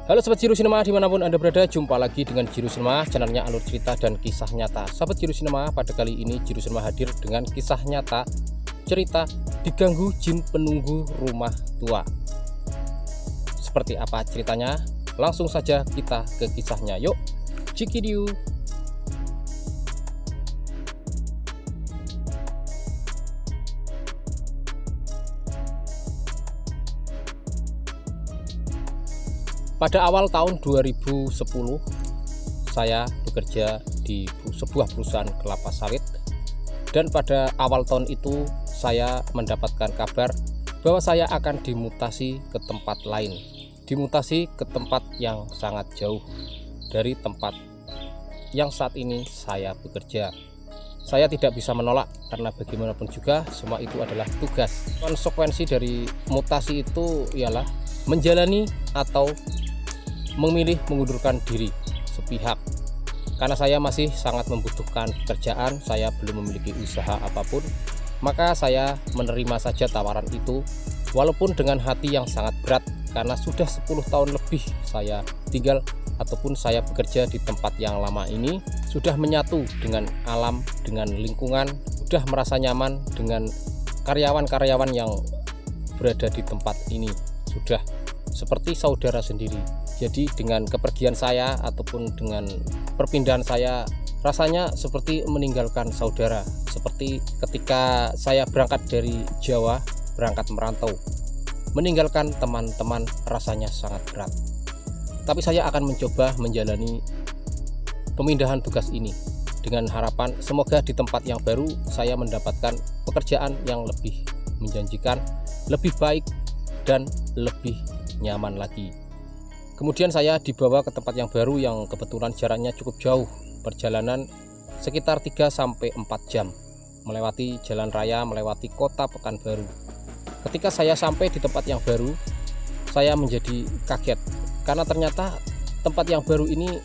Halo Sobat Jiru Sinema, dimanapun Anda berada, jumpa lagi dengan Jiru Sinema, channelnya alur cerita dan kisah nyata. Sobat Jiru Sinema, pada kali ini Jiru Sinema hadir dengan kisah nyata cerita diganggu jin penunggu rumah tua. Seperti apa ceritanya? Langsung saja kita ke kisahnya, yuk cikidiu. Pada awal tahun 2010, saya bekerja di sebuah perusahaan kelapa sawit, dan pada awal tahun itu saya mendapatkan kabar bahwa saya akan dimutasi ke tempat lain, dimutasi ke tempat yang sangat jauh dari tempat yang saat ini saya bekerja. Saya tidak bisa menolak karena bagaimanapun juga semua itu adalah tugas. Konsekuensi dari mutasi itu ialah menjalani atau memilih mengundurkan diri sepihak. Karena saya masih sangat membutuhkan pekerjaan, saya belum memiliki usaha apapun, maka saya menerima saja tawaran itu, walaupun dengan hati yang sangat berat, karena sudah 10 tahun lebih saya tinggal ataupun saya bekerja di tempat yang lama ini, sudah menyatu dengan alam, dengan lingkungan, sudah merasa nyaman dengan karyawan-karyawan yang berada di tempat ini, sudah seperti saudara sendiri. Jadi dengan kepergian saya ataupun dengan perpindahan saya, rasanya seperti meninggalkan saudara. Seperti ketika saya berangkat dari Jawa, berangkat merantau, meninggalkan teman-teman, rasanya sangat berat. Tapi saya akan mencoba menjalani pemindahan tugas ini dengan harapan semoga di tempat yang baru saya mendapatkan pekerjaan yang lebih menjanjikan, lebih baik, dan lebih nyaman lagi. Kemudian saya dibawa ke tempat yang baru yang kebetulan jaraknya cukup jauh, perjalanan sekitar 3-4 jam, melewati jalan raya, melewati kota Pekanbaru. Ketika saya sampai di tempat yang baru, saya menjadi kaget karena ternyata tempat yang baru ini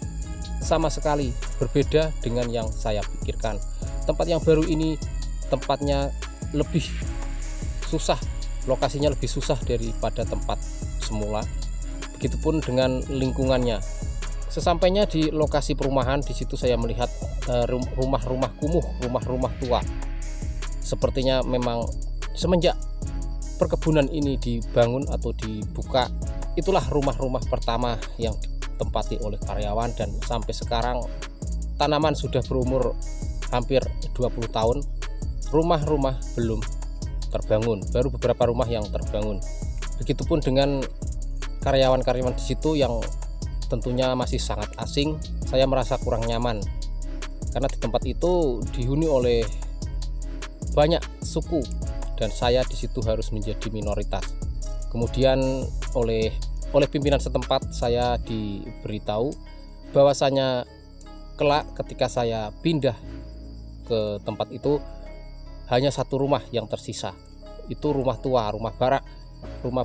sama sekali berbeda dengan yang saya pikirkan. Tempat yang baru ini tempatnya lebih susah, lokasinya lebih susah daripada tempat semula. Begitupun dengan lingkungannya. Sesampainya di lokasi perumahan, di situ saya melihat rumah-rumah kumuh, rumah-rumah tua. Sepertinya memang semenjak perkebunan ini dibangun atau dibuka, itulah rumah-rumah pertama yang ditempati oleh karyawan, dan sampai sekarang tanaman sudah berumur hampir 20 tahun. Rumah-rumah belum terbangun, baru beberapa rumah yang terbangun. Begitupun dengan karyawan-karyawan di situ yang tentunya masih sangat asing. Saya merasa kurang nyaman karena di tempat itu dihuni oleh banyak suku dan saya di situ harus menjadi minoritas. Kemudian oleh pimpinan setempat saya diberitahu bahwasanya kelak ketika saya pindah ke tempat itu hanya satu rumah yang tersisa. Itu rumah tua, rumah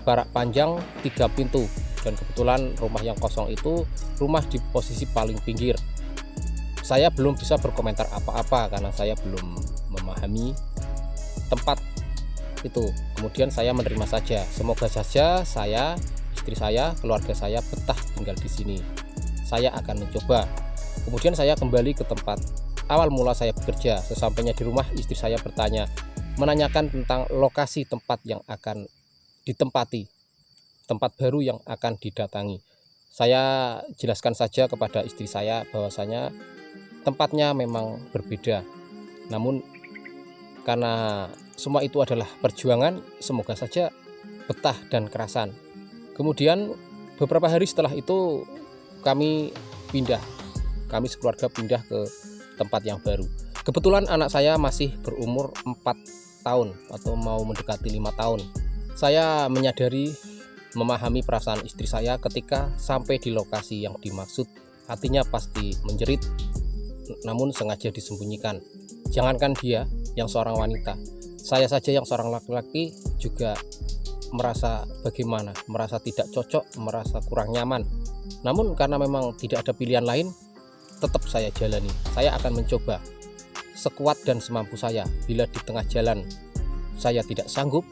barak panjang 3 pintu, dan kebetulan rumah yang kosong itu rumah di posisi paling pinggir. Saya belum bisa berkomentar apa-apa karena saya belum memahami tempat itu. Kemudian saya menerima saja, semoga saja saya, istri saya, keluarga saya betah tinggal di sini. Saya akan mencoba. Kemudian saya kembali ke tempat awal mula saya bekerja. Sesampainya di rumah, istri saya menanyakan tentang lokasi tempat yang akan ditempati, tempat baru yang akan didatangi. Saya jelaskan saja kepada istri saya bahwasanya tempatnya memang berbeda, namun karena semua itu adalah perjuangan, semoga saja betah dan kerasan. Kemudian beberapa hari setelah itu kami sekeluarga pindah ke tempat yang baru. Kebetulan anak saya masih berumur 4 tahun atau mau mendekati 5 tahun. Saya menyadari, memahami perasaan istri saya ketika sampai di lokasi yang dimaksud. Hatinya pasti menjerit, namun sengaja disembunyikan. Jangankan dia yang seorang wanita, saya saja yang seorang laki-laki juga merasa bagaimana, merasa tidak cocok, merasa kurang nyaman. Namun karena memang tidak ada pilihan lain, tetap saya jalani. Saya akan mencoba sekuat dan semampu saya. Bila di tengah jalan saya tidak sanggup,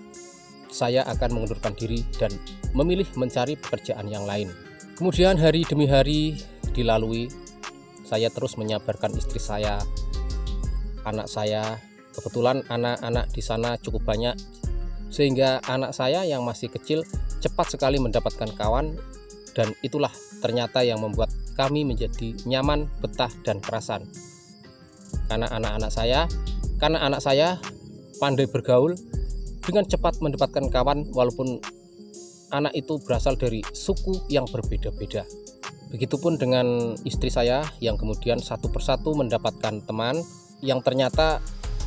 saya akan mengundurkan diri dan memilih mencari pekerjaan yang lain. Kemudian hari demi hari dilalui, saya terus menyabarkan istri saya, anak saya. Kebetulan anak-anak di sana cukup banyak, sehingga anak saya yang masih kecil cepat sekali mendapatkan kawan, dan itulah ternyata yang membuat kami menjadi nyaman, betah, dan kerasan. Karena anak saya pandai bergaul, dengan cepat mendapatkan kawan walaupun anak itu berasal dari suku yang berbeda-beda. Begitupun dengan istri saya yang kemudian satu persatu mendapatkan teman, yang ternyata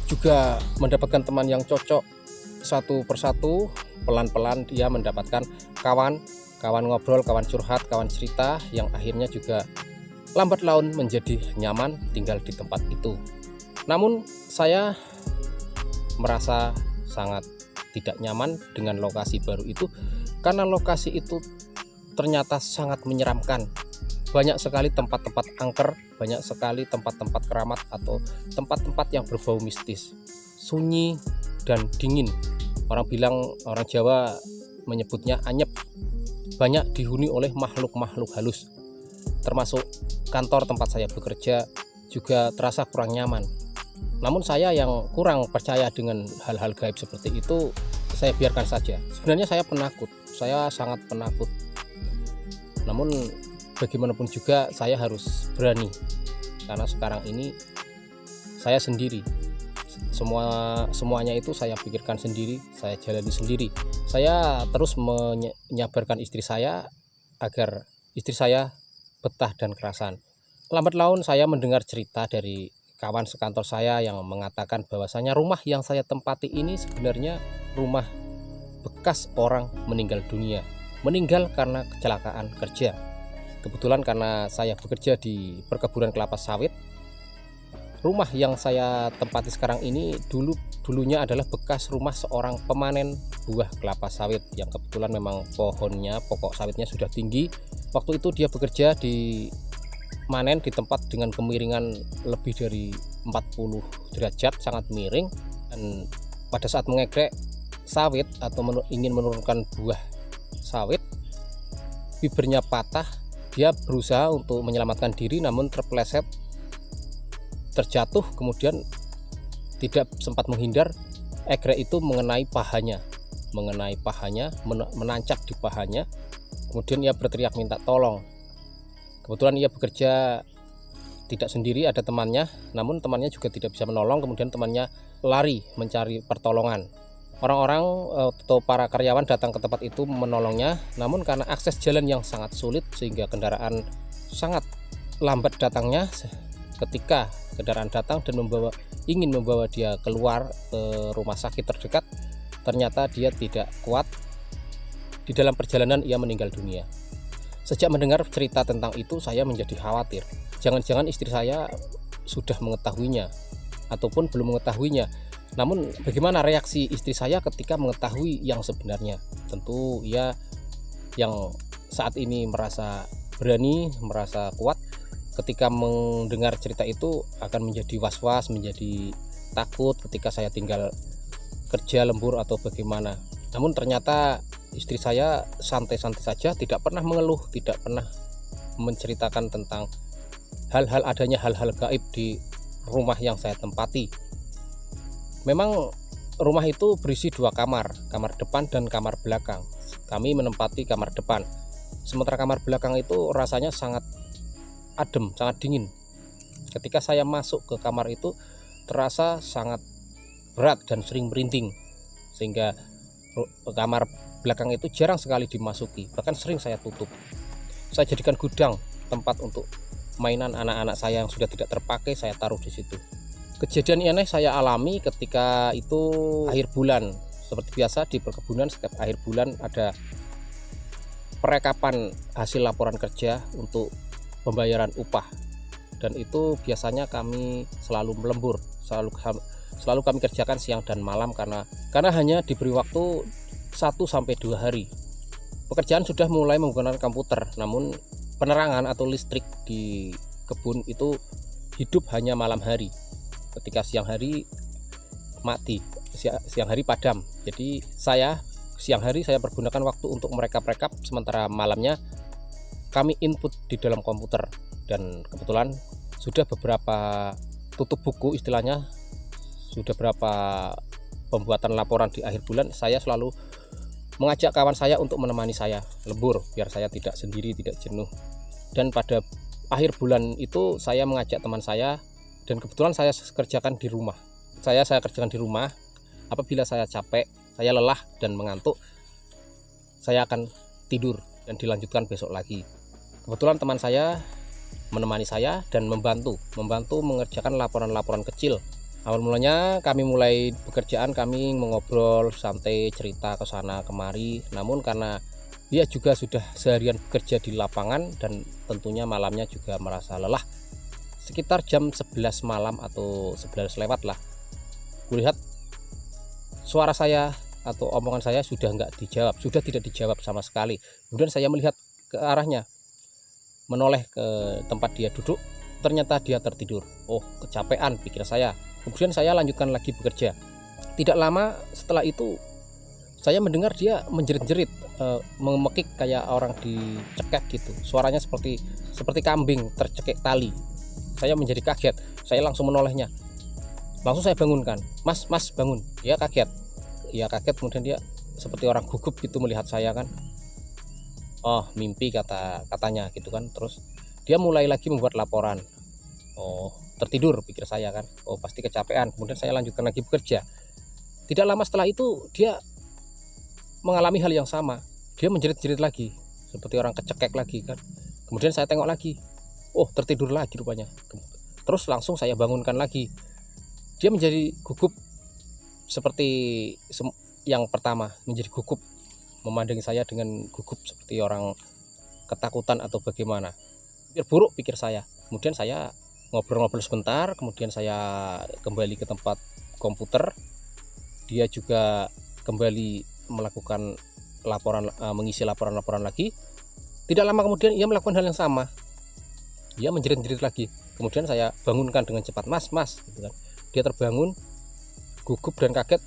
juga mendapatkan teman yang cocok. Satu persatu pelan-pelan dia mendapatkan kawan ngobrol, kawan curhat, kawan cerita, yang akhirnya juga lambat laun menjadi nyaman tinggal di tempat itu. Namun saya merasa sangat tidak nyaman dengan lokasi baru itu, karena lokasi itu ternyata sangat menyeramkan. Banyak sekali tempat-tempat angker, banyak sekali tempat-tempat keramat atau tempat-tempat yang berbau mistis, sunyi dan dingin. Orang Jawa menyebutnya anyep. Banyak dihuni oleh makhluk-makhluk halus. Termasuk kantor tempat saya bekerja juga terasa kurang nyaman. Namun saya yang kurang percaya dengan hal-hal gaib seperti itu, saya biarkan saja. Sebenarnya saya penakut, saya sangat penakut. Namun bagaimanapun juga saya harus karena sekarang ini saya sendiri. Semuanya itu saya pikirkan sendiri, saya jalani sendiri. Saya terus menyabarkan istri saya agar istri saya betah dan kerasan. Lambat laun saya mendengar cerita dari kawan sekantor saya yang mengatakan bahwasanya rumah yang saya tempati ini sebenarnya rumah bekas orang meninggal dunia, meninggal karena kecelakaan kerja. Kebetulan karena saya bekerja di perkebunan kelapa sawit, rumah yang saya tempati sekarang ini dulunya adalah bekas rumah seorang pemanen buah kelapa sawit, yang kebetulan memang pokok sawitnya sudah tinggi. Waktu itu dia bekerja di manen di tempat dengan kemiringan lebih dari 40 derajat, sangat miring, dan pada saat mengegrek sawit atau ingin menurunkan buah sawit, bibirnya patah. Dia berusaha untuk menyelamatkan diri namun terpeleset, terjatuh, kemudian tidak sempat menghindar, egrek itu mengenai pahanya, menancap di pahanya. Kemudian ia berteriak minta tolong. Kebetulan ia bekerja tidak sendiri, ada temannya, namun temannya juga tidak bisa menolong. Kemudian temannya lari mencari pertolongan. Orang-orang atau para karyawan datang ke tempat itu menolongnya, namun karena akses jalan yang sangat sulit sehingga kendaraan sangat lambat datangnya. Ketika kendaraan datang dan ingin membawa dia keluar ke rumah sakit terdekat, ternyata dia tidak kuat. Di dalam perjalanan ia meninggal dunia. Sejak mendengar cerita tentang itu, saya menjadi khawatir. Jangan-jangan istri saya sudah mengetahuinya ataupun belum mengetahuinya. Namun bagaimana reaksi istri saya ketika mengetahui yang sebenarnya? Tentu ia yang saat ini merasa berani, merasa kuat, ketika mendengar cerita itu akan menjadi was-was, menjadi takut ketika saya tinggal kerja lembur atau bagaimana. Namun ternyata istri saya santai-santai saja, tidak pernah mengeluh, tidak pernah menceritakan tentang adanya hal-hal gaib di rumah yang saya tempati. Memang rumah itu berisi 2 kamar depan dan kamar belakang. Kami menempati kamar depan, sementara kamar belakang itu rasanya sangat adem, sangat dingin. Ketika saya masuk ke kamar itu terasa sangat berat dan sering merinding, sehingga kamar belakang itu jarang sekali dimasuki, bahkan sering saya tutup. Saya jadikan gudang, tempat untuk mainan anak-anak saya yang sudah tidak terpakai, saya taruh di situ. Kejadian aneh saya alami ketika itu akhir bulan. Seperti biasa di perkebunan setiap akhir bulan ada perekapan hasil laporan kerja untuk pembayaran upah, dan itu biasanya kami selalu melembur, selalu kami kerjakan siang dan malam karena hanya diberi waktu 1-2 hari. Pekerjaan sudah mulai menggunakan komputer, namun penerangan atau listrik di kebun itu hidup hanya malam hari. Ketika siang hari mati, siang hari padam. Jadi siang hari saya pergunakan waktu untuk merekap-rekap, sementara malamnya kami input di dalam komputer, dan kebetulan sudah beberapa tutup buku istilahnya, sudah berapa pembuatan laporan di akhir bulan. Saya selalu mengajak kawan saya untuk menemani saya lembur biar saya tidak sendiri, tidak jenuh. Dan pada akhir bulan itu saya mengajak teman saya, dan kebetulan saya kerjakan di rumah. Saya kerjakan di rumah. Apabila saya capek, saya lelah dan mengantuk, saya akan tidur dan dilanjutkan besok lagi. Kebetulan teman saya menemani saya dan membantu mengerjakan laporan-laporan kecil. Awal mulanya kami mulai pekerjaan, kami mengobrol santai, cerita ke sana kemari. Namun karena dia juga sudah seharian bekerja di lapangan dan tentunya malamnya juga merasa lelah, sekitar jam 11 malam atau 11 lewat lah, kulihat suara saya atau omongan saya sudah tidak dijawab sama sekali. Kemudian saya melihat ke arahnya, menoleh ke tempat dia duduk, ternyata dia tertidur. Oh, kecapean, pikir saya. Kemudian saya lanjutkan lagi bekerja. Tidak lama setelah itu saya mendengar dia menjerit-jerit, memekik kayak orang dicekek gitu. Suaranya seperti kambing tercekek tali. Saya menjadi kaget. Saya langsung menolehnya. Langsung saya bangunkan. Mas bangun. Dia kaget. Kemudian dia seperti orang gugup gitu melihat saya kan. Oh, mimpi katanya gitu kan. Terus dia mulai lagi membuat laporan. Oh, tertidur, pikir saya kan. Oh, pasti kecapean. Kemudian saya lanjutkan lagi bekerja. Tidak lama setelah itu dia mengalami hal yang sama. Dia menjerit-jerit lagi seperti orang kecekek lagi kan. Kemudian saya tengok lagi. Oh, tertidur lagi rupanya. Terus langsung saya bangunkan lagi. Dia menjadi gugup seperti yang pertama, menjadi gugup, memandangi saya dengan gugup seperti orang ketakutan atau bagaimana. Biar buruk, pikir saya. Kemudian saya ngobrol-ngobrol sebentar, kemudian saya kembali ke tempat komputer. Dia juga kembali melakukan mengisi laporan-laporan lagi. Tidak lama kemudian ia melakukan hal yang sama. Dia menjerit-jerit lagi. Kemudian saya bangunkan dengan cepat, mas gitu kan. Dia terbangun, gugup dan kaget.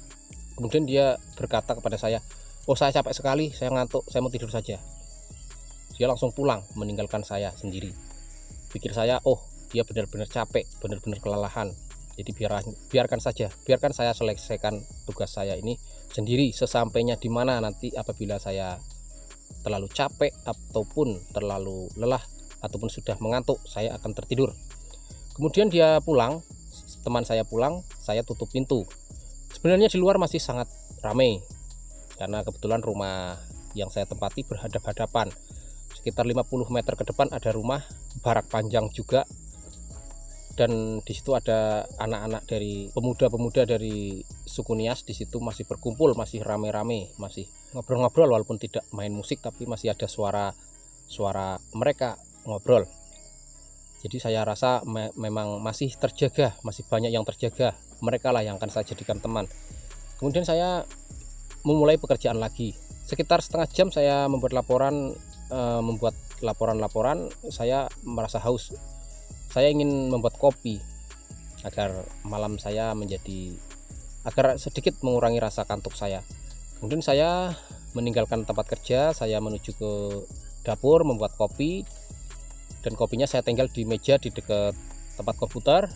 Kemudian dia berkata kepada saya, oh, saya capek sekali, saya ngantuk, saya mau tidur saja. Dia langsung pulang, meninggalkan saya sendiri. Pikir saya, oh, dia benar-benar capek, benar-benar kelelahan. Jadi biarkan saja, biarkan saya selesaikan tugas saya ini sendiri. Sesampainya di mana nanti apabila saya terlalu capek ataupun terlalu lelah ataupun sudah mengantuk, saya akan tertidur. Kemudian dia pulang, teman saya pulang, saya tutup pintu. Sebenarnya di luar masih sangat ramai karena kebetulan rumah yang saya tempati berhadap-hadapan. Sekitar 50 meter ke depan ada rumah barak panjang juga, dan di situ ada anak-anak dari pemuda-pemuda dari suku Nias. Di situ masih berkumpul, masih rame-rame, masih ngobrol-ngobrol, walaupun tidak main musik tapi masih ada suara mereka ngobrol. Jadi saya rasa memang masih terjaga, masih banyak yang terjaga. Mereka lah yang akan saya jadikan teman. Kemudian saya memulai pekerjaan lagi. Sekitar setengah jam saya membuat laporan-laporan. Saya merasa haus. Saya ingin membuat kopi agar malam saya agar sedikit mengurangi rasa kantuk saya. Kemudian saya meninggalkan tempat kerja, saya menuju ke dapur membuat kopi, dan kopinya saya tinggal di meja di dekat tempat komputer.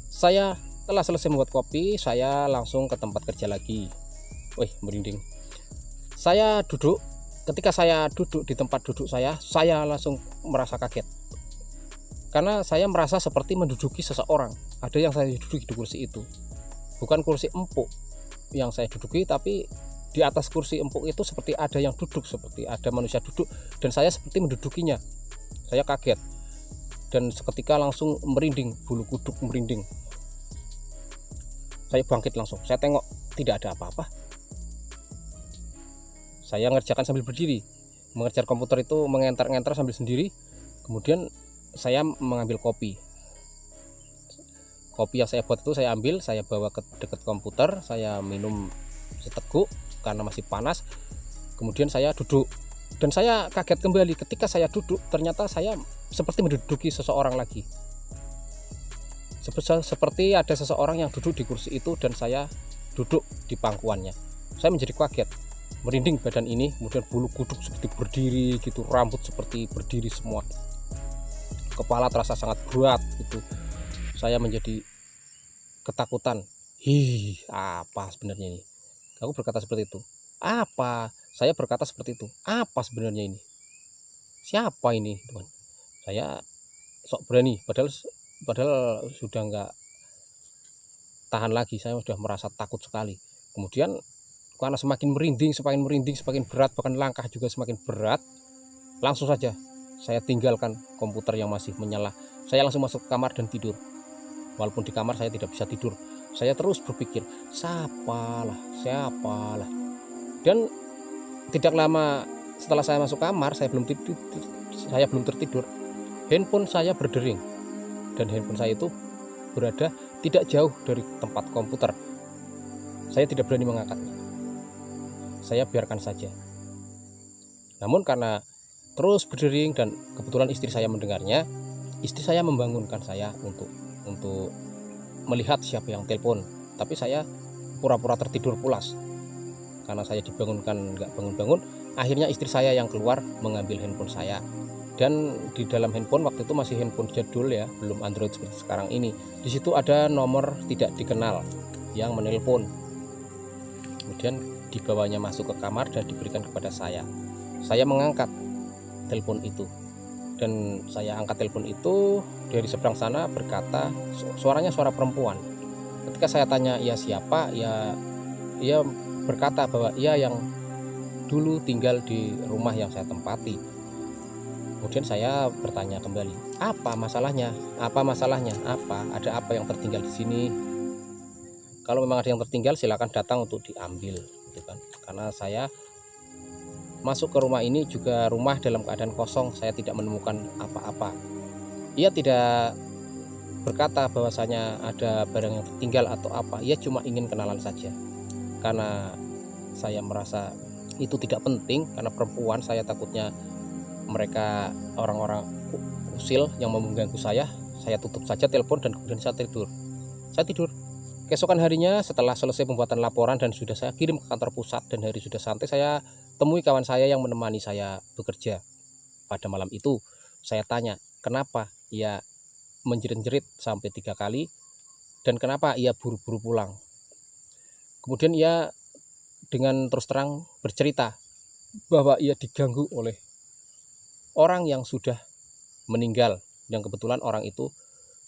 Saya telah selesai membuat kopi, saya langsung ke tempat kerja lagi. Wih, merinding. Saya duduk. Ketika saya duduk di tempat duduk saya langsung merasa kaget. Karena saya merasa seperti menduduki seseorang. Ada yang saya duduki di kursi itu. Bukan kursi empuk yang saya duduki, tapi di atas kursi empuk itu seperti ada yang duduk, seperti ada manusia duduk, dan saya seperti mendudukinya. Saya kaget dan seketika langsung merinding, bulu kuduk merinding. Saya bangkit langsung, saya tengok tidak ada apa-apa. Saya ngerjakan sambil berdiri, mengerjakan komputer itu mengenter-ngenter sambil sendiri. Kemudian saya mengambil kopi yang saya buat itu, saya ambil, saya bawa ke dekat komputer, saya minum seteguk karena masih panas. Kemudian saya duduk. Dan saya kaget kembali ketika saya duduk, ternyata saya seperti menduduki seseorang lagi. Seperti ada seseorang yang duduk di kursi itu dan saya duduk di pangkuannya. Saya menjadi kaget. merinding badan ini, kemudian bulu kuduk seperti berdiri gitu, rambut seperti berdiri semua, kepala terasa sangat berat gitu. Saya menjadi ketakutan. Apa sebenarnya ini? Aku berkata seperti itu. Apa? Saya berkata seperti itu. Apa sebenarnya ini? Siapa ini, Tuhan? Saya sok berani, padahal sudah nggak tahan lagi, saya sudah merasa takut sekali. Kemudian karena semakin merinding, semakin berat, bahkan langkah juga semakin berat, langsung saja saya tinggalkan komputer yang masih menyala. Saya langsung masuk ke kamar dan tidur. Walaupun di kamar saya tidak bisa tidur, saya terus berpikir, siapalah. Dan tidak lama setelah saya masuk kamar, saya belum tertidur, handphone saya berdering, dan handphone saya itu berada tidak jauh dari tempat komputer. Saya tidak berani mengangkatnya, saya biarkan saja. Namun karena terus berdering dan kebetulan istri saya mendengarnya, istri saya membangunkan saya untuk melihat siapa yang telepon. Tapi saya pura-pura tertidur pulas. Karena saya dibangunkan nggak bangun-bangun, akhirnya istri saya yang keluar mengambil handphone saya. Dan di dalam handphone waktu itu masih handphone jadul ya, belum Android seperti sekarang ini. Di situ ada nomor tidak dikenal yang menelpon. Kemudian dibawanya masuk ke kamar dan diberikan kepada saya. Saya mengangkat telepon itu, dan saya angkat telepon itu, dari seberang sana berkata, suaranya suara perempuan. Ketika saya tanya ia siapa, ia berkata bahwa ia yang dulu tinggal di rumah yang saya tempati. Kemudian saya bertanya kembali, apa masalahnya? Apa? Ada apa yang tertinggal di sini? Kalau memang ada yang tertinggal, silakan datang untuk diambil, gitu kan? Karena saya masuk ke rumah ini juga rumah dalam keadaan kosong, saya tidak menemukan apa-apa. Ia tidak berkata bahwasanya ada barang yang tertinggal atau apa. Ia cuma ingin kenalan saja. Karena saya merasa itu tidak penting, karena perempuan, saya takutnya mereka orang-orang usil yang mau mengganggu saya tutup saja telepon dan kemudian saya tidur. Keesokan harinya setelah selesai pembuatan laporan dan sudah saya kirim ke kantor pusat dan hari sudah santai, saya temui kawan saya yang menemani saya bekerja pada malam itu. Saya tanya kenapa ia menjerit-jerit sampai 3 kali dan kenapa ia buru-buru pulang. Kemudian ia dengan terus terang bercerita bahwa ia diganggu oleh orang yang sudah meninggal, yang kebetulan orang itu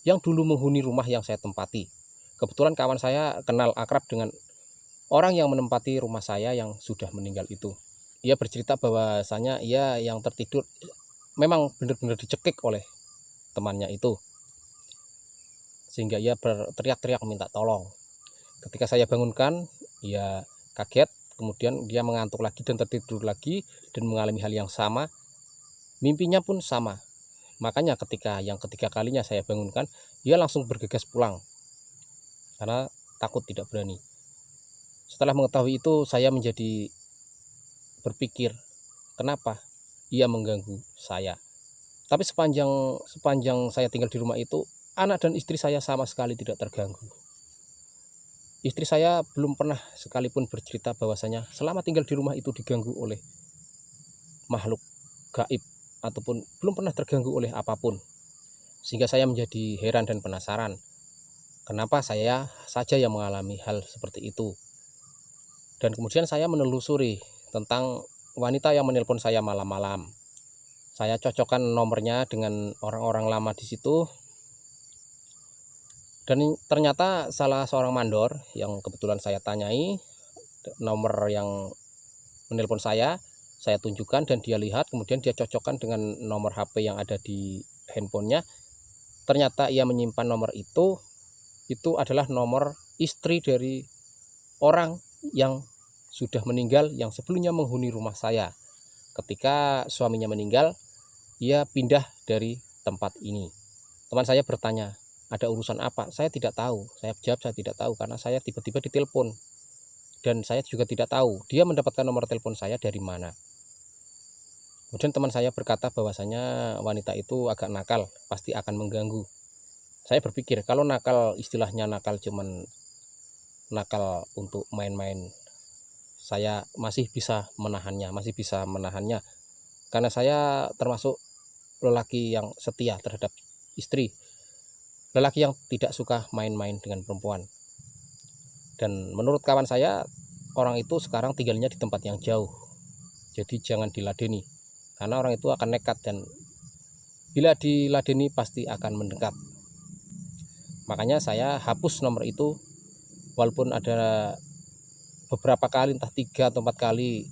yang dulu menghuni rumah yang saya tempati. Kebetulan kawan saya kenal akrab dengan orang yang menempati rumah saya yang sudah meninggal itu. Ia bercerita bahwasanya ia yang tertidur memang benar-benar dicekik oleh temannya itu, sehingga ia berteriak-teriak minta tolong. Ketika saya bangunkan, ia kaget, kemudian dia mengantuk lagi dan tertidur lagi dan mengalami hal yang sama. Mimpinya pun sama. Makanya ketika yang ketiga kalinya saya bangunkan, ia langsung bergegas pulang karena takut, tidak berani. Setelah mengetahui itu, saya menjadi berpikir, kenapa ia mengganggu saya? Tapi sepanjang saya tinggal di rumah itu, anak dan istri saya sama sekali tidak terganggu. Istri saya belum pernah sekalipun bercerita bahwasanya selama tinggal di rumah itu diganggu oleh makhluk gaib, ataupun belum pernah terganggu oleh apapun. Sehingga saya menjadi heran dan penasaran, kenapa saya saja yang mengalami hal seperti itu. Dan kemudian saya menelusuri tentang wanita yang menelpon saya malam-malam. Saya cocokkan nomornya dengan orang-orang lama di situ, dan ternyata salah seorang mandor yang kebetulan saya tanyai nomor yang menelpon saya tunjukkan dan dia lihat, kemudian dia cocokkan dengan nomor HP yang ada di handphonenya. Ternyata ia menyimpan nomor itu adalah nomor istri dari orang yang sudah meninggal, yang sebelumnya menghuni rumah saya. Ketika suaminya meninggal, ia pindah dari tempat ini. Teman saya bertanya, ada urusan apa? Saya tidak tahu. Saya jawab saya tidak tahu karena saya tiba-tiba ditelepon. Dan saya juga tidak tahu dia mendapatkan nomor telepon saya dari mana. Kemudian teman saya berkata bahwasanya wanita itu agak nakal, pasti akan mengganggu. Saya berpikir kalau nakal, istilahnya nakal cuman nakal untuk main-main saya masih bisa menahannya karena saya termasuk lelaki yang setia terhadap istri, lelaki yang tidak suka main-main dengan perempuan. Dan menurut kawan saya, orang itu sekarang tinggalnya di tempat yang jauh, jadi jangan diladeni karena orang itu akan nekat dan bila diladeni pasti akan mendekat. Makanya saya hapus nomor itu, walaupun ada beberapa kali, entah 3 atau 4 kali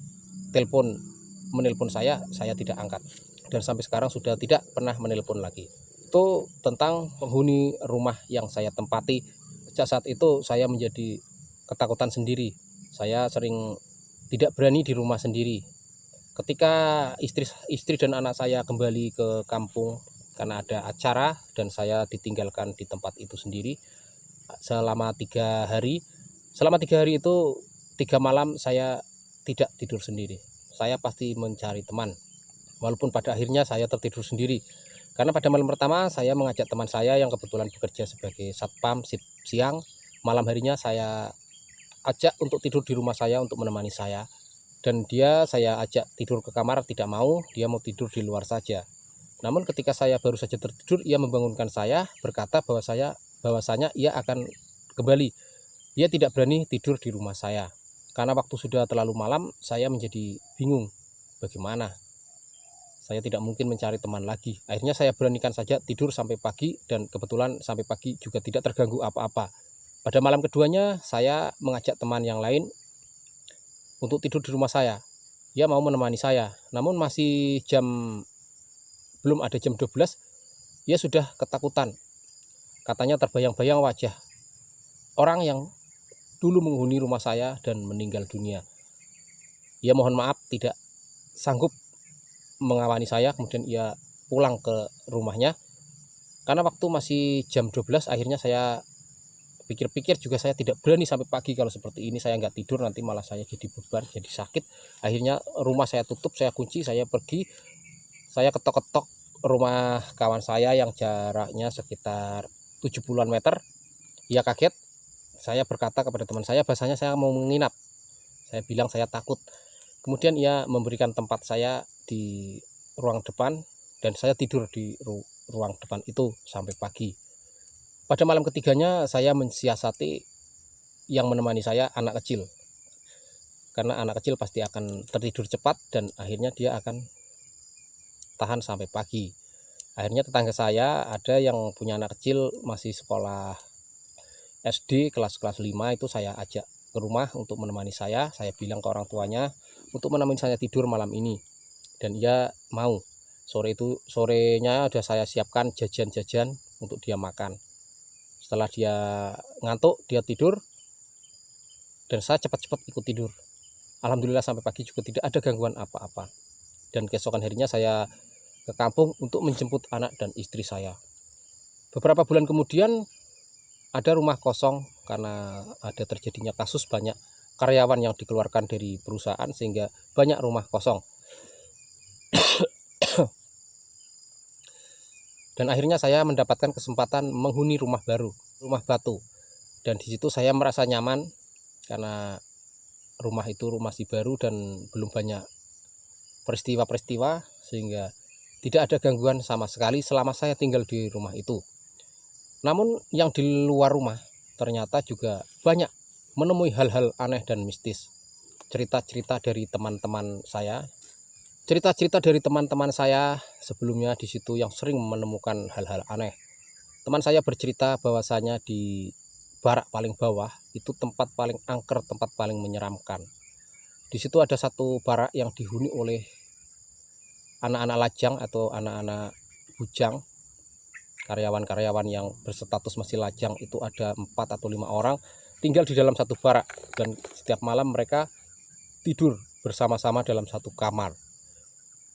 menelpon saya tidak angkat, dan sampai sekarang sudah tidak pernah menelpon lagi. Itu tentang penghuni rumah yang saya tempati. Sejak saat itu saya menjadi ketakutan sendiri. Saya sering tidak berani di rumah sendiri. Ketika istri dan anak saya kembali ke kampung karena ada acara dan saya ditinggalkan di tempat itu sendiri selama 3 hari. Selama 3 hari itu 3 malam saya tidak tidur sendiri. Saya pasti mencari teman. Walaupun pada akhirnya saya tertidur sendiri. Karena pada malam pertama saya mengajak teman saya yang kebetulan bekerja sebagai satpam shift siang. Malam harinya saya ajak untuk tidur di rumah saya untuk menemani saya. Dan saya ajak tidur ke kamar, tidak mau, dia mau tidur di luar saja. Namun ketika saya baru saja tertidur, ia membangunkan saya, berkata bahwasanya ia akan kembali. Ia tidak berani tidur di rumah saya. Karena waktu sudah terlalu malam, saya menjadi bingung. Bagaimana? Saya tidak mungkin mencari teman lagi. Akhirnya saya beranikan saja tidur sampai pagi, dan kebetulan sampai pagi juga tidak terganggu apa-apa. Pada malam keduanya, saya mengajak teman yang lain untuk tidur di rumah saya. Ia mau menemani saya. Namun belum ada jam 12, ia sudah ketakutan. Katanya terbayang-bayang wajah orang yang dulu menghuni rumah saya dan meninggal dunia. Ia mohon maaf tidak sanggup mengawani saya, kemudian ia pulang ke rumahnya. Karena waktu masih jam 12, akhirnya saya pikir-pikir juga saya tidak berani sampai pagi. Kalau seperti ini saya nggak tidur nanti malah saya jadi beban, jadi sakit. Akhirnya rumah saya tutup, saya kunci, saya pergi. Saya ketok-ketok rumah kawan saya yang jaraknya sekitar 70-an meter. Ia kaget. Saya berkata kepada teman saya, bahasanya saya mau menginap. Saya bilang saya takut. Kemudian ia memberikan tempat saya di ruang depan dan saya tidur di ruang depan itu sampai pagi. Pada malam ketiganya saya mensiasati yang menemani saya anak kecil. Karena anak kecil pasti akan tertidur cepat dan akhirnya dia akan tahan sampai pagi. Akhirnya tetangga saya ada yang punya anak kecil masih sekolah SD kelas 5, itu saya ajak ke rumah untuk menemani saya. Saya bilang ke orang tuanya untuk menemani saya tidur malam ini. Dan ia mau. Sorenya sudah saya siapkan jajan-jajan untuk dia makan. Setelah dia ngantuk, dia tidur. Dan saya cepat-cepat ikut tidur. Alhamdulillah sampai pagi juga tidak ada gangguan apa-apa. Dan keesokan harinya saya ke kampung untuk menjemput anak dan istri saya. Beberapa bulan kemudian ada rumah kosong karena ada terjadinya kasus banyak karyawan yang dikeluarkan dari perusahaan sehingga banyak rumah kosong. Dan akhirnya saya mendapatkan kesempatan menghuni rumah baru, rumah batu. Dan di situ saya merasa nyaman karena rumah itu masih baru dan belum banyak peristiwa-peristiwa sehingga tidak ada gangguan sama sekali selama saya tinggal di rumah itu. Namun yang di luar rumah ternyata juga banyak menemui hal-hal aneh dan mistis. Cerita-cerita dari teman-teman saya. Sebelumnya di situ yang sering menemukan hal-hal aneh. Teman saya bercerita bahwasanya di barak paling bawah itu tempat paling angker, tempat paling menyeramkan. Di situ ada satu barak yang dihuni oleh anak-anak lajang atau anak-anak bujang. Karyawan-karyawan yang berstatus masih lajang itu ada 4 atau 5 orang tinggal di dalam satu barak, dan setiap malam mereka tidur bersama-sama dalam satu kamar.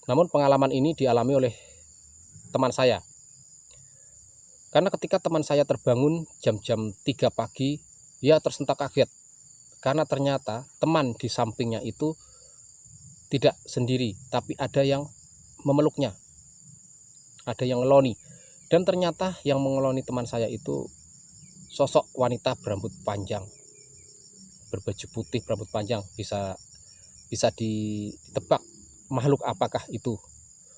Namun pengalaman ini dialami oleh teman saya. Karena ketika teman saya terbangun jam-jam 3 pagi, ia tersentak kaget. Karena ternyata teman di sampingnya itu tidak sendiri, tapi ada yang memeluknya. Ada yang ngeloni. Dan ternyata yang mengeloni teman saya itu sosok wanita berambut panjang, berbaju putih berambut panjang, bisa bisa ditebak makhluk apakah itu.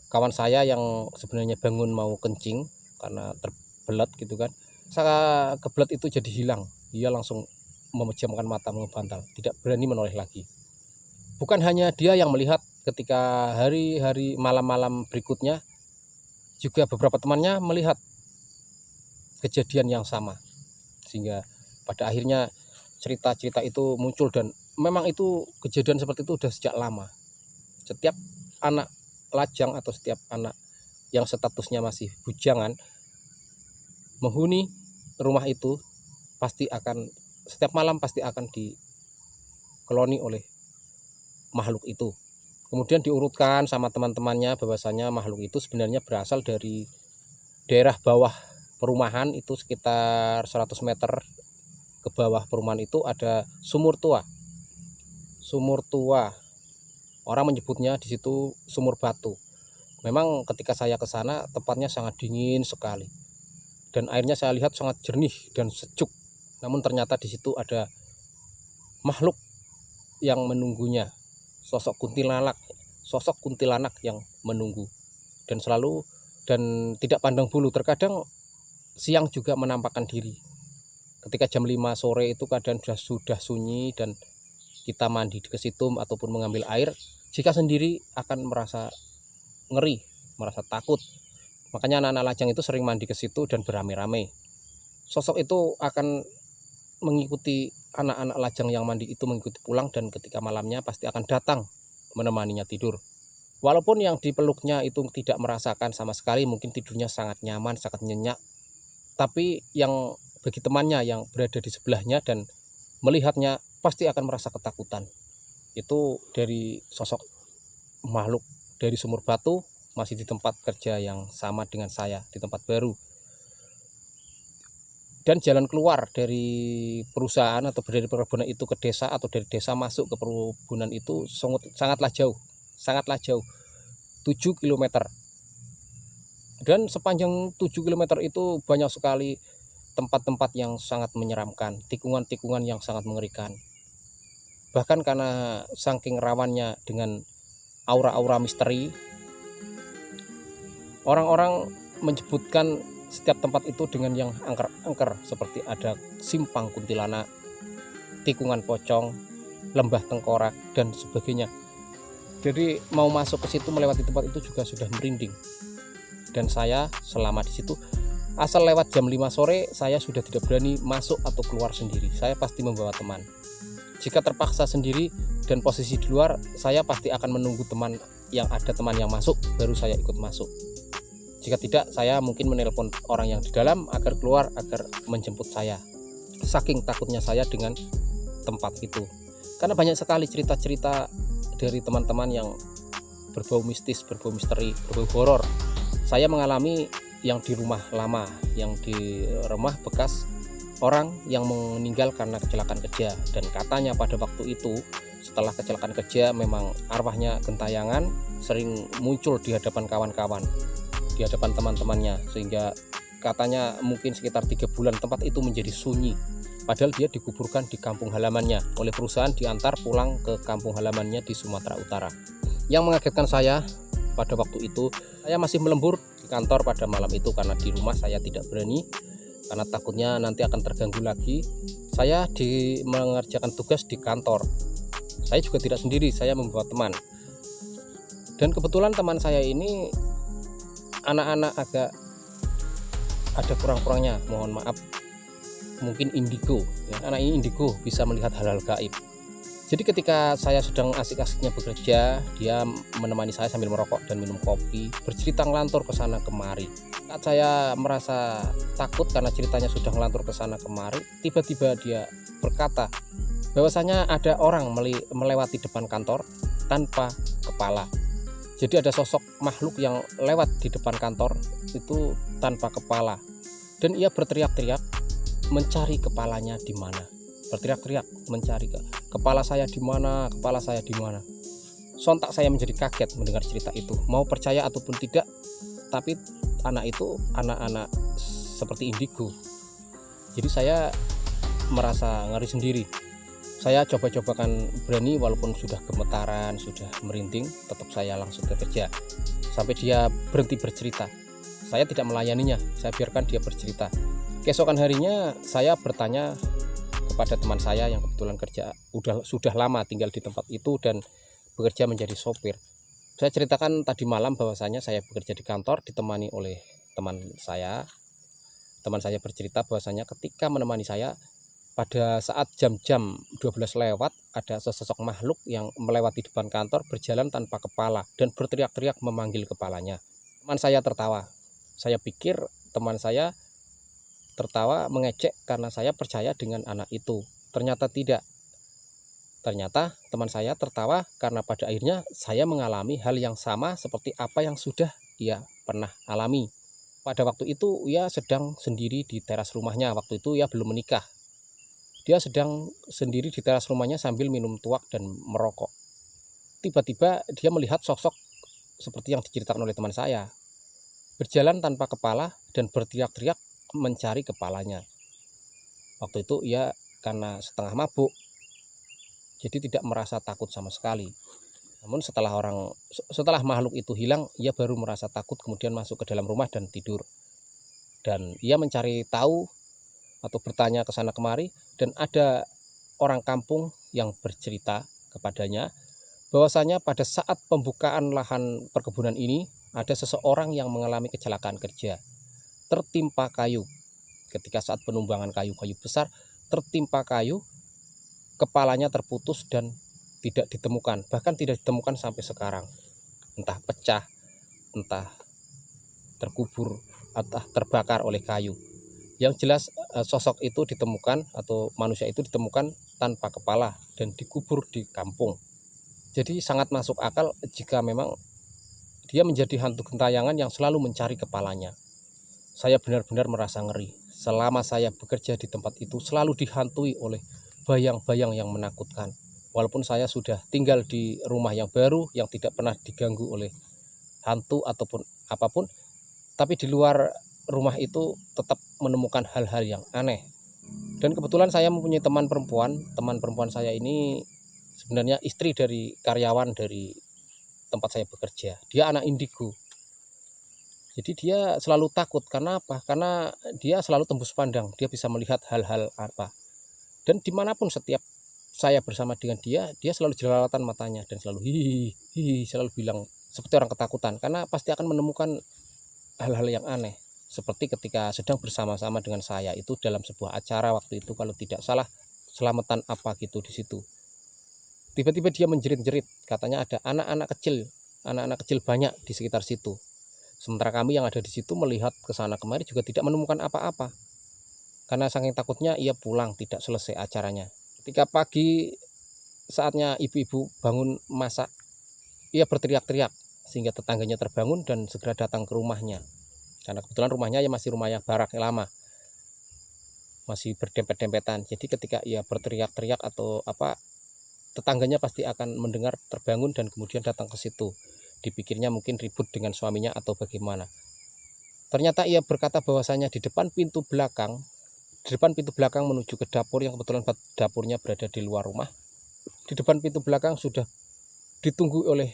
Kawan saya yang sebenarnya bangun mau kencing karena terbelat gitu kan, saya kebelet itu jadi hilang. Dia langsung memejamkan mata, mengebantal, tidak berani menoleh lagi. Bukan hanya dia yang melihat, ketika hari-hari malam-malam berikutnya juga beberapa temannya melihat kejadian yang sama, sehingga pada akhirnya cerita-cerita itu muncul. Dan memang itu kejadian seperti itu sudah sejak lama. Setiap anak lajang atau setiap anak yang statusnya masih bujangan menghuni rumah itu pasti akan, setiap malam pasti akan dikeloni oleh makhluk itu. Kemudian diurutkan sama teman-temannya bahwasanya makhluk itu sebenarnya berasal dari daerah bawah perumahan, itu sekitar 100 meter ke bawah perumahan itu ada sumur tua. Sumur tua, orang menyebutnya di situ sumur batu. Memang ketika saya ke sana tempatnya sangat dingin sekali, dan airnya saya lihat sangat jernih dan sejuk. Namun ternyata di situ ada makhluk yang menunggunya, sosok kuntilanak yang menunggu, dan selalu dan tidak pandang bulu. Terkadang siang juga menampakkan diri. Ketika jam 5 sore itu keadaan sudah sunyi dan kita mandi ke situ ataupun mengambil air, jika sendiri akan merasa ngeri, merasa takut. Makanya anak-anak lajang itu sering mandi ke situ dan beramai-ramai. Sosok itu akan mengikuti anak-anak lajang yang mandi itu, mengikuti pulang, dan ketika malamnya pasti akan datang menemaninya tidur. Walaupun yang dipeluknya itu tidak merasakan sama sekali, mungkin tidurnya sangat nyaman, sangat nyenyak, tapi yang bagi temannya yang berada di sebelahnya dan melihatnya pasti akan merasa ketakutan. Itu dari sosok makhluk dari sumur batu, masih di tempat kerja yang sama dengan saya, di tempat baru. Dan jalan keluar dari perusahaan atau dari perkebunan itu ke desa, atau dari desa masuk ke perkebunan itu sangatlah jauh, 7 km. Dan sepanjang 7 km itu banyak sekali tempat-tempat yang sangat menyeramkan, tikungan-tikungan yang sangat mengerikan. Bahkan karena saking rawannya dengan aura-aura misteri, orang-orang menyebutkan setiap tempat itu dengan yang angker-angker, seperti ada simpang kuntilanak, tikungan pocong, lembah tengkorak, dan sebagainya. Jadi mau masuk ke situ, melewati tempat itu juga sudah merinding. Dan saya selama di situ, asal lewat jam 5 sore, saya sudah tidak berani masuk atau keluar sendiri. Saya pasti membawa teman. Jika terpaksa sendiri dan posisi di luar, saya pasti akan menunggu teman yang masuk, baru saya ikut masuk. Jika tidak, saya mungkin menelpon orang yang di dalam agar keluar, agar menjemput saya. Saking takutnya saya dengan tempat itu. Karena banyak sekali cerita-cerita dari teman-teman yang berbau mistis, berbau misteri, berbau horor. Saya mengalami yang di rumah lama, yang di rumah bekas orang yang meninggal karena kecelakaan kerja. Dan katanya pada waktu itu, setelah kecelakaan kerja, memang arwahnya gentayangan, sering muncul di hadapan kawan-kawan, di hadapan teman-temannya, sehingga katanya mungkin sekitar 3 bulan tempat itu menjadi sunyi. Padahal dia dikuburkan di kampung halamannya, oleh perusahaan diantar pulang ke kampung halamannya di Sumatera Utara. Yang mengagetkan saya pada waktu itu, saya masih melembur di kantor pada malam itu, karena di rumah saya tidak berani, karena takutnya nanti akan terganggu lagi. Saya mengerjakan tugas di kantor. Saya juga tidak sendiri, saya membawa teman. Dan kebetulan teman saya ini anak-anak agak ada kurang-kurangnya, mohon maaf, mungkin indigo ya. Anak ini indigo, bisa melihat hal-hal gaib. Jadi ketika saya sedang asik-asiknya bekerja, dia menemani saya sambil merokok dan minum kopi, bercerita ngelantur ke sana kemari. Saat saya merasa takut karena ceritanya sudah ngelantur ke sana kemari, tiba-tiba dia berkata bahwasanya ada orang melewati depan kantor tanpa kepala. Jadi ada sosok makhluk yang lewat di depan kantor itu tanpa kepala, dan ia berteriak-teriak mencari kepalanya di mana. Berteriak-teriak mencari kepala saya di mana, kepala saya di mana. Sontak saya menjadi kaget mendengar cerita itu, mau percaya ataupun tidak. Tapi anak itu anak-anak seperti indigo. Jadi saya merasa ngeri sendiri. Saya coba-cobakan berani, walaupun sudah gemetaran, sudah merinding, tetap saya langsung bekerja sampai dia berhenti bercerita. Saya tidak melayaninya, saya biarkan dia bercerita. Keesokan harinya saya bertanya kepada teman saya yang kebetulan sudah lama tinggal di tempat itu dan bekerja menjadi sopir. Saya ceritakan tadi malam bahwasanya saya bekerja di kantor ditemani oleh teman saya. Teman saya bercerita bahwasanya ketika menemani saya, pada saat jam-jam 12 lewat, ada sesosok makhluk yang melewati depan kantor berjalan tanpa kepala dan berteriak-teriak memanggil kepalanya. Teman saya tertawa. Saya pikir teman saya tertawa mengejek karena saya percaya dengan anak itu. Ternyata tidak. Ternyata teman saya tertawa karena pada akhirnya saya mengalami hal yang sama seperti apa yang sudah ia pernah alami. Pada waktu itu ia sedang sendiri di teras rumahnya. Waktu itu ia belum menikah. Dia sedang sendiri di teras rumahnya sambil minum tuak dan merokok. Tiba-tiba dia melihat sosok seperti yang diceritakan oleh teman saya, berjalan tanpa kepala dan berteriak-teriak mencari kepalanya. Waktu itu ia karena setengah mabuk, jadi tidak merasa takut sama sekali. Namun setelah makhluk itu hilang, ia baru merasa takut, kemudian masuk ke dalam rumah dan tidur. Dan ia mencari tahu atau bertanya ke sana kemari, dan ada orang kampung yang bercerita kepadanya bahwasanya pada saat pembukaan lahan perkebunan ini ada seseorang yang mengalami kecelakaan kerja, tertimpa kayu. Ketika saat penumbangan kayu-kayu besar, tertimpa kayu, kepalanya terputus dan tidak ditemukan, bahkan tidak ditemukan sampai sekarang. Entah pecah, entah terkubur, entah terbakar oleh kayu. Yang jelas sosok itu ditemukan, atau manusia itu ditemukan tanpa kepala dan dikubur di kampung. Jadi sangat masuk akal jika memang dia menjadi hantu gentayangan yang selalu mencari kepalanya. Saya benar-benar merasa ngeri. Selama saya bekerja di tempat itu selalu dihantui oleh bayang-bayang yang menakutkan. Walaupun saya sudah tinggal di rumah yang baru yang tidak pernah diganggu oleh hantu ataupun apapun, tapi di luar rumah itu tetap menemukan hal-hal yang aneh. Dan kebetulan saya mempunyai teman perempuan saya ini sebenarnya istri dari karyawan dari tempat saya bekerja. Dia anak indigo. Jadi dia selalu takut. Karena apa? Karena dia selalu tembus pandang. Dia bisa melihat hal-hal apa. Dan dimanapun setiap saya bersama dengan dia selalu jelalatan matanya dan selalu hihihi, selalu bilang seperti orang ketakutan. Karena pasti akan menemukan hal-hal yang aneh. Seperti ketika sedang bersama-sama dengan saya itu dalam sebuah acara waktu itu, kalau tidak salah selamatan apa gitu di situ. Tiba-tiba dia menjerit-jerit, katanya ada anak-anak kecil banyak di sekitar situ. Sementara kami yang ada di situ melihat ke sana kemari juga tidak menemukan apa-apa. Karena saking takutnya ia pulang tidak selesai acaranya. Ketika pagi saatnya ibu-ibu bangun masak, ia berteriak-teriak sehingga tetangganya terbangun dan segera datang ke rumahnya. Karena kebetulan rumahnya ya masih rumah yang barak lama, masih berdempet-dempetan. Jadi ketika ia berteriak-teriak atau apa, tetangganya pasti akan mendengar, terbangun dan kemudian datang ke situ. Dipikirnya mungkin ribut dengan suaminya atau bagaimana. Ternyata ia berkata bahwasanya di depan pintu belakang menuju ke dapur, yang kebetulan dapurnya berada di luar rumah. Di depan pintu belakang sudah ditunggu oleh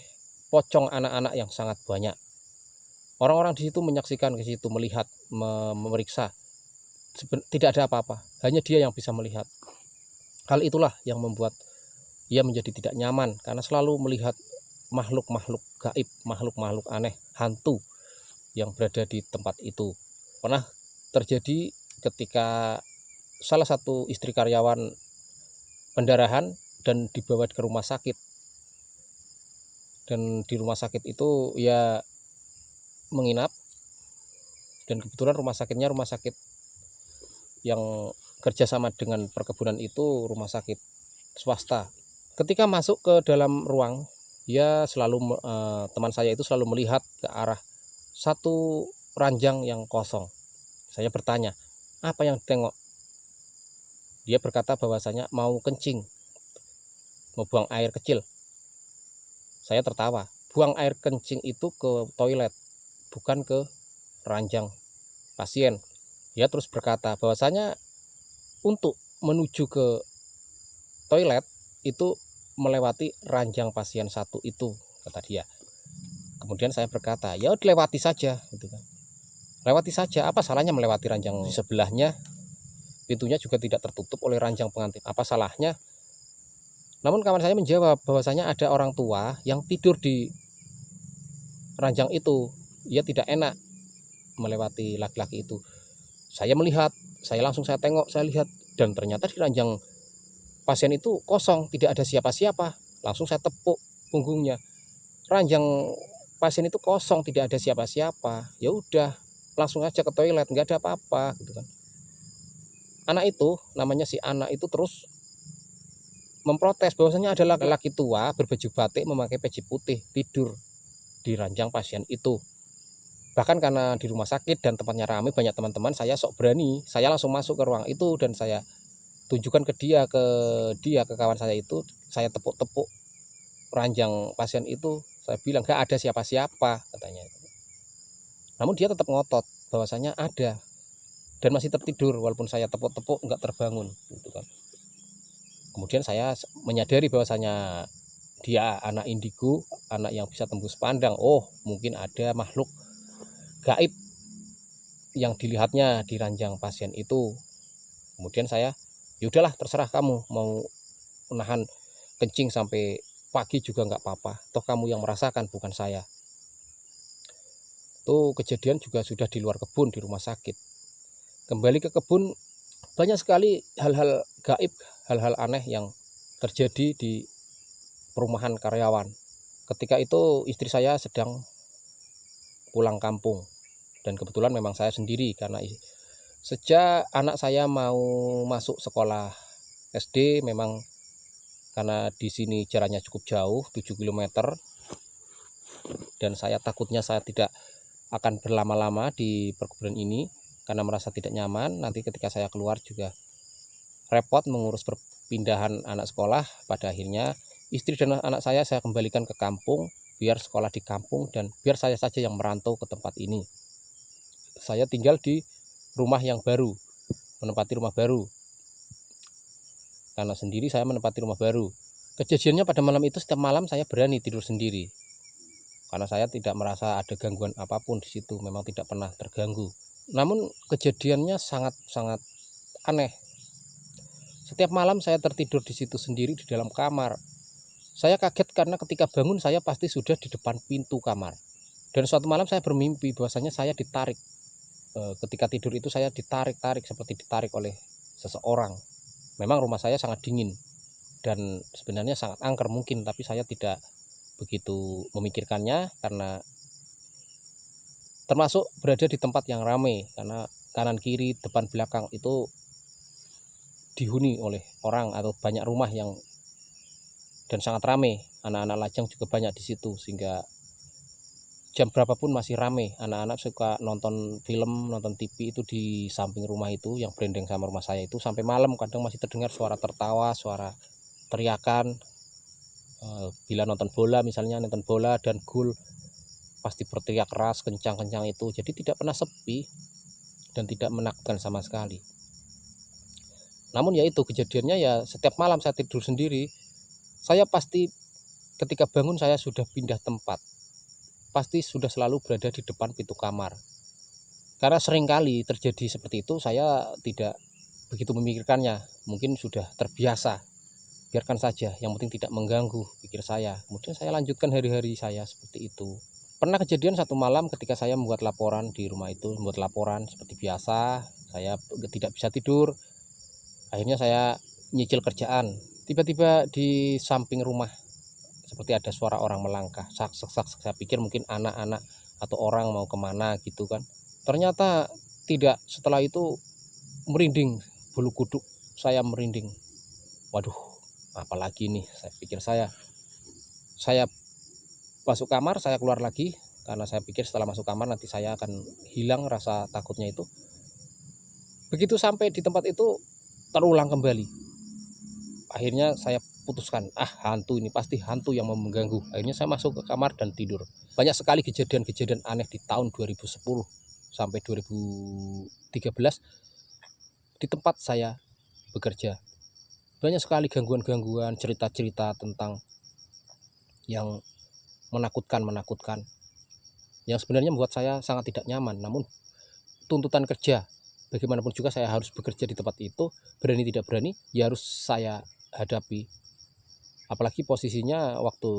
pocong anak-anak yang sangat banyak. Orang-orang di situ menyaksikan ke situ, melihat, memeriksa. Tidak ada apa-apa, hanya dia yang bisa melihat. Hal itulah yang membuat ia menjadi tidak nyaman, karena selalu melihat makhluk-makhluk gaib, makhluk-makhluk aneh, hantu yang berada di tempat itu. Pernah terjadi ketika salah satu istri karyawan pendarahan dan dibawa ke rumah sakit. Dan di rumah sakit itu ya menginap, dan kebetulan rumah sakitnya rumah sakit yang kerjasama dengan perkebunan itu, rumah sakit swasta. Ketika masuk ke dalam ruang, ya selalu teman saya itu selalu melihat ke arah satu ranjang yang kosong. Saya bertanya, apa yang ditengok? Dia berkata bahwasanya mau kencing, mau buang air kecil. Saya tertawa. Buang air kencing itu ke toilet, bukan ke ranjang pasien. Dia terus berkata bahwasanya untuk menuju ke toilet itu melewati ranjang pasien satu itu, kata dia. Kemudian saya berkata, ya lewati saja gitu kan. Lewati saja, apa salahnya melewati ranjang di sebelahnya? Pintunya juga tidak tertutup oleh ranjang pengantin, apa salahnya? Namun kawan saya menjawab bahwasanya ada orang tua yang tidur di ranjang itu. Ia tidak enak melewati laki-laki itu. Saya melihat, saya tengok, saya lihat, dan ternyata di ranjang pasien itu kosong, tidak ada siapa-siapa. Langsung saya tepuk punggungnya. Ranjang pasien itu kosong, tidak ada siapa-siapa. Ya udah, langsung aja ke toilet, nggak ada apa-apa gitu kan. Anak itu, namanya si anak itu terus memprotes bahwasanya ada laki-laki tua berbaju batik memakai peci putih tidur di ranjang pasien itu. Bahkan karena di rumah sakit dan tempatnya ramai banyak teman-teman, saya sok berani, saya langsung masuk ke ruang itu dan saya tunjukkan ke kawan saya itu, saya tepuk-tepuk ranjang pasien itu, saya bilang gak ada siapa-siapa katanya. Namun dia tetap ngotot bahwasanya ada dan masih tertidur walaupun saya tepuk-tepuk nggak terbangun gitu kan. Kemudian saya menyadari bahwasanya dia anak indigo, anak yang bisa tembus pandang. Oh, mungkin ada makhluk gaib yang dilihatnya di ranjang pasien itu. Kemudian saya, yaudahlah terserah kamu mau menahan kencing sampai pagi juga nggak apa-apa. Toh kamu yang merasakan bukan saya. Itu kejadian juga sudah di luar kebun di rumah sakit. Kembali ke kebun, banyak sekali hal-hal gaib, hal-hal aneh yang terjadi di perumahan karyawan. Ketika itu istri saya sedang pulang kampung dan kebetulan memang saya sendiri karena sejak anak saya mau masuk sekolah SD, memang karena di sini jaraknya cukup jauh 7 km dan saya takutnya saya tidak akan berlama-lama di perkebunan ini karena merasa tidak nyaman. Nanti ketika saya keluar juga repot mengurus perpindahan anak sekolah. Pada akhirnya istri dan anak saya kembalikan ke kampung biar sekolah di kampung dan biar saya saja yang merantau ke tempat ini. Saya tinggal di rumah yang baru, menempati rumah baru. Karena sendiri saya menempati rumah baru. Kejadiannya pada malam itu, setiap malam saya berani tidur sendiri. Karena saya tidak merasa ada gangguan apapun di situ, memang tidak pernah terganggu. Namun kejadiannya sangat aneh. Setiap malam saya tertidur di situ sendiri di dalam kamar. Saya kaget karena ketika bangun saya pasti sudah di depan pintu kamar. Dan suatu malam saya bermimpi bahwasanya saya ditarik. Ketika tidur itu saya ditarik seperti ditarik oleh seseorang. Memang rumah saya sangat dingin dan sebenarnya sangat angker mungkin, tapi saya tidak begitu memikirkannya karena termasuk berada di tempat yang ramai, karena kanan kiri depan belakang itu dihuni oleh orang atau banyak rumah yang dan sangat ramai. Anak-anak lajang juga banyak di situ sehingga jam berapapun masih ramai. Anak-anak suka nonton film, nonton TV itu di samping rumah itu yang berendeng sama rumah saya itu sampai malam kadang masih terdengar suara tertawa, suara teriakan. Bila nonton bola misalnya, nonton bola dan gol pasti berteriak keras kencang-kencang itu. Jadi tidak pernah sepi dan tidak menakutkan sama sekali. Namun ya itu kejadiannya ya setiap malam saya tidur sendiri, saya pasti ketika bangun saya sudah pindah tempat. Pasti sudah selalu berada di depan pintu kamar. Karena seringkali terjadi seperti itu, saya tidak begitu memikirkannya. Mungkin sudah terbiasa. Biarkan saja, yang penting tidak mengganggu pikir saya. Kemudian saya lanjutkan hari-hari saya seperti itu. Pernah kejadian satu malam ketika saya membuat laporan di rumah itu, membuat laporan seperti biasa, saya tidak bisa tidur. Akhirnya saya nyicil kerjaan. Tiba-tiba di samping rumah seperti ada suara orang melangkah. Saya pikir mungkin anak-anak atau orang mau kemana gitu kan. Ternyata tidak. Setelah itu merinding, bulu kuduk saya merinding. Waduh, apalagi nih, saya pikir saya masuk kamar, saya keluar lagi karena saya pikir setelah masuk kamar nanti saya akan hilang rasa takutnya itu. Begitu sampai di tempat itu terulang kembali. Akhirnya saya putuskan, hantu ini pasti hantu yang mau mengganggu. Akhirnya saya masuk ke kamar dan tidur. Banyak sekali kejadian-kejadian aneh di tahun 2010 sampai 2013 di tempat saya bekerja. banyak sekali gangguan-gangguan, cerita-cerita tentang yang menakutkan yang sebenarnya membuat saya sangat tidak nyaman. Namun tuntutan kerja, bagaimanapun juga saya harus bekerja di tempat itu, berani tidak berani ya harus saya hadapi. Apalagi posisinya waktu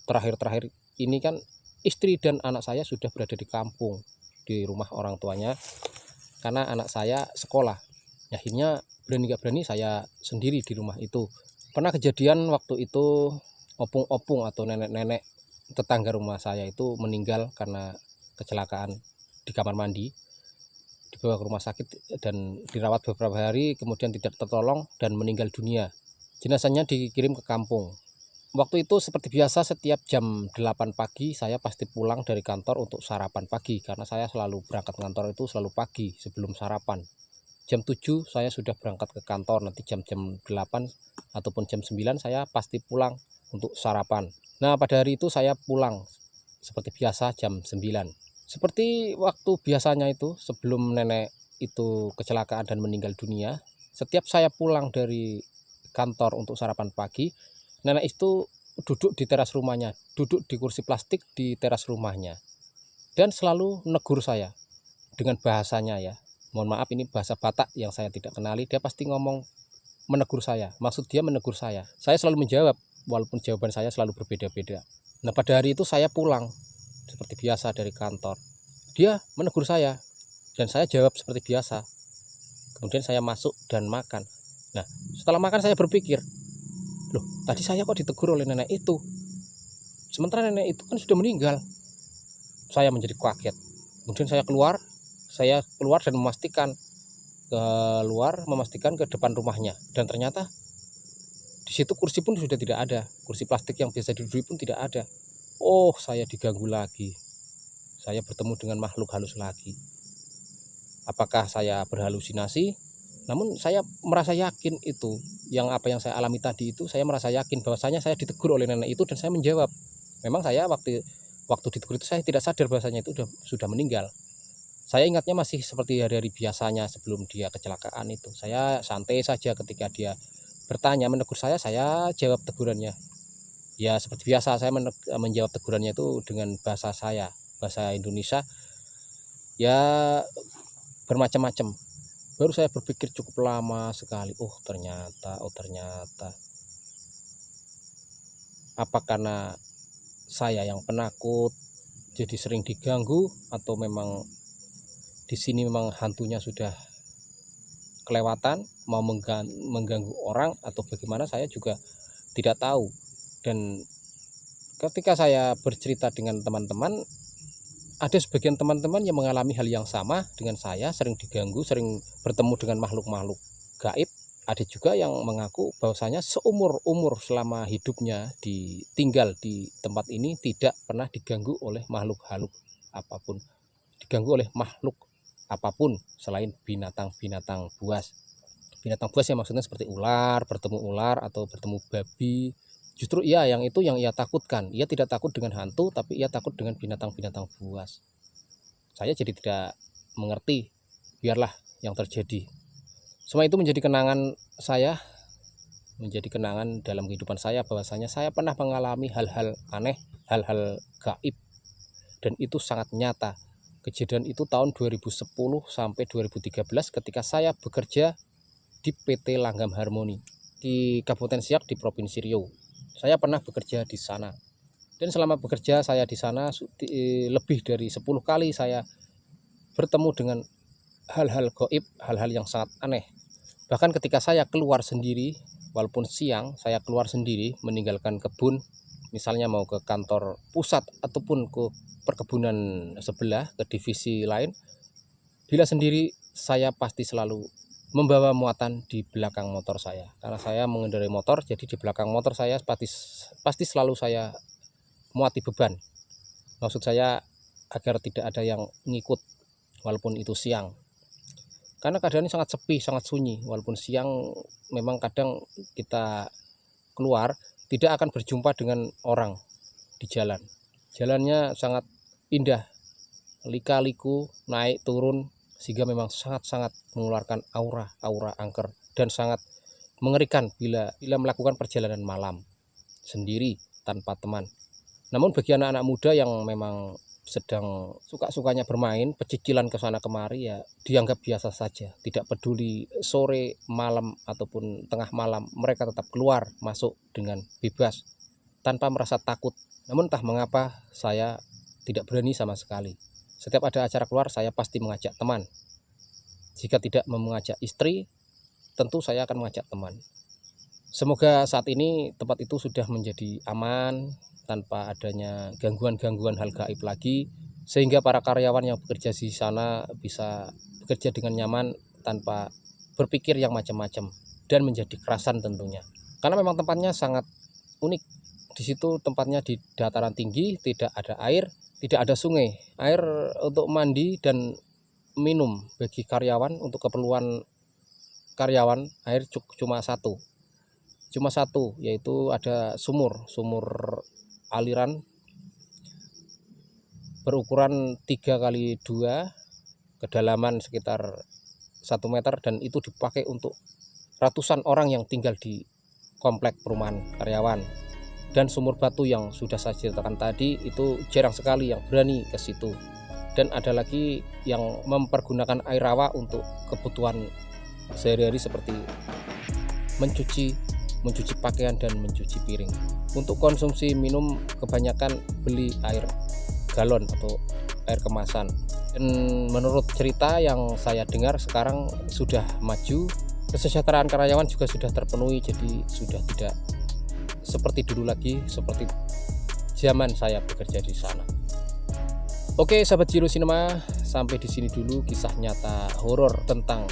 terakhir-terakhir ini kan istri dan anak saya sudah berada di kampung, di rumah orang tuanya, karena anak saya sekolah. Akhirnya berani gak berani saya sendiri di rumah itu. Pernah kejadian waktu itu opung-opung atau nenek-nenek tetangga rumah saya itu meninggal karena kecelakaan di kamar mandi, dibawa ke rumah sakit dan dirawat beberapa hari, kemudian tidak tertolong dan meninggal dunia. Jenazahnya dikirim ke kampung. Waktu itu seperti biasa setiap jam 8 pagi saya pasti pulang dari kantor untuk sarapan pagi, karena saya selalu berangkat kantor itu selalu pagi sebelum sarapan. Jam 7 saya sudah berangkat ke kantor, nanti jam-jam 8 ataupun jam 9 saya pasti pulang untuk sarapan. Nah, pada hari itu saya pulang seperti biasa jam 9. Seperti waktu biasanya itu sebelum nenek itu kecelakaan dan meninggal dunia, setiap saya pulang dari kantor untuk sarapan pagi, nenek itu duduk di teras rumahnya, duduk di kursi plastik di teras rumahnya, dan selalu negur saya dengan bahasanya ya. Mohon maaf, ini bahasa Batak yang saya tidak kenali. Dia pasti ngomong menegur saya, maksud dia menegur saya. Saya selalu menjawab, walaupun jawaban saya selalu berbeda-beda. Nah, pada hari itu saya pulang seperti biasa dari kantor. Dia menegur saya dan saya jawab seperti biasa. Kemudian saya masuk dan makan. Nah, setelah makan saya berpikir, loh, tadi saya kok ditegur oleh nenek itu, sementara nenek itu kan sudah meninggal. Saya menjadi kaget. Kemudian saya keluar dan memastikan ke depan rumahnya, dan ternyata di situ kursi pun sudah tidak ada, kursi plastik yang biasa diduduki pun tidak ada. Oh, saya diganggu lagi, saya bertemu dengan makhluk halus lagi. Apakah saya berhalusinasi? Namun saya merasa yakin itu, apa yang saya alami tadi itu, saya merasa yakin bahwasanya saya ditegur oleh nenek itu, dan saya menjawab. Memang saya waktu ditegur itu saya tidak sadar bahwasanya itu sudah meninggal. Saya ingatnya masih seperti hari-hari biasanya sebelum dia kecelakaan itu. Saya santai saja ketika dia bertanya, menegur saya jawab tegurannya. Ya seperti biasa saya menjawab tegurannya itu dengan bahasa saya, bahasa Indonesia. Ya bermacam-macam. Baru saya berpikir cukup lama sekali. Oh ternyata. Apa karena saya yang penakut jadi sering diganggu, atau memang di sini memang hantunya sudah kelewatan mau mengganggu orang, atau bagaimana saya juga tidak tahu. Dan ketika saya bercerita dengan teman-teman, ada sebagian teman-teman yang mengalami hal yang sama dengan saya, sering diganggu, sering bertemu dengan makhluk-makhluk gaib. Ada juga yang mengaku bahwasanya seumur-umur selama hidupnya tinggal di tempat ini tidak pernah diganggu oleh makhluk halus apapun, diganggu oleh makhluk apapun selain binatang-binatang buas. Binatang buas yang maksudnya seperti ular, bertemu ular atau bertemu babi. Justru yang ia takutkan. Ia tidak takut dengan hantu, tapi ia takut dengan binatang-binatang buas. Saya jadi tidak mengerti. Biarlah yang terjadi. Semua itu menjadi kenangan saya, menjadi kenangan dalam kehidupan saya, bahwasanya saya pernah mengalami hal-hal aneh, hal-hal gaib, dan itu sangat nyata. Kejadian itu tahun 2010 sampai 2013 ketika saya bekerja di PT Langgam Harmoni di Kabupaten Siak di Provinsi Riau. Saya pernah bekerja di sana. Dan selama bekerja saya di sana lebih dari 10 kali saya bertemu dengan hal-hal gaib, hal-hal yang sangat aneh. Bahkan ketika saya keluar sendiri, walaupun siang, saya keluar sendiri meninggalkan kebun, misalnya mau ke kantor pusat ataupun ke perkebunan sebelah, ke divisi lain, bila sendiri saya pasti selalu membawa muatan di belakang motor saya. Karena saya mengendarai motor, jadi di belakang motor saya pasti selalu saya muati beban. Maksud saya agar tidak ada yang ngikut walaupun itu siang. Karena keadaannya sangat sepi, sangat sunyi. Walaupun siang memang kadang kita keluar tidak akan berjumpa dengan orang di jalan. Jalannya sangat indah, lika-liku, naik turun, sehingga memang sangat-sangat mengeluarkan aura angker dan sangat mengerikan bila melakukan perjalanan malam sendiri tanpa teman. Namun bagi anak-anak muda yang memang sedang suka-sukanya bermain, pecicilan ke sana kemari, ya dianggap biasa saja. Tidak peduli sore, malam ataupun tengah malam, mereka tetap keluar masuk dengan bebas tanpa merasa takut. Namun entah mengapa saya tidak berani sama sekali. Setiap ada acara keluar, saya pasti mengajak teman. Jika tidak mengajak istri, tentu saya akan mengajak teman. Semoga saat ini tempat itu sudah menjadi aman, tanpa adanya gangguan-gangguan hal gaib lagi, sehingga para karyawan yang bekerja di sana bisa bekerja dengan nyaman tanpa berpikir yang macam-macam dan menjadi kerasan tentunya. Karena memang tempatnya sangat unik. Di situ tempatnya di dataran tinggi, tidak ada air, tidak ada sungai. Air untuk mandi dan minum bagi karyawan, untuk keperluan karyawan air cuma satu, yaitu ada sumur aliran berukuran 3x2, kedalaman sekitar 1 meter, dan itu dipakai untuk ratusan orang yang tinggal di komplek perumahan karyawan. Dan sumur batu yang sudah saya ceritakan tadi itu jarang sekali yang berani ke situ. Dan ada lagi yang mempergunakan air rawa untuk kebutuhan sehari-hari seperti mencuci pakaian dan mencuci piring. Untuk konsumsi minum kebanyakan beli air galon atau air kemasan. Dan menurut cerita yang saya dengar sekarang sudah maju, kesejahteraan karyawan juga sudah terpenuhi, jadi sudah tidak seperti dulu lagi, seperti zaman saya bekerja di sana. Oke sahabat Jiro Cinema, sampai di sini dulu kisah nyata horor tentang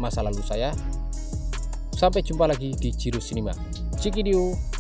masa lalu saya. Sampai jumpa lagi di Jiro Cinema. Cikidiu.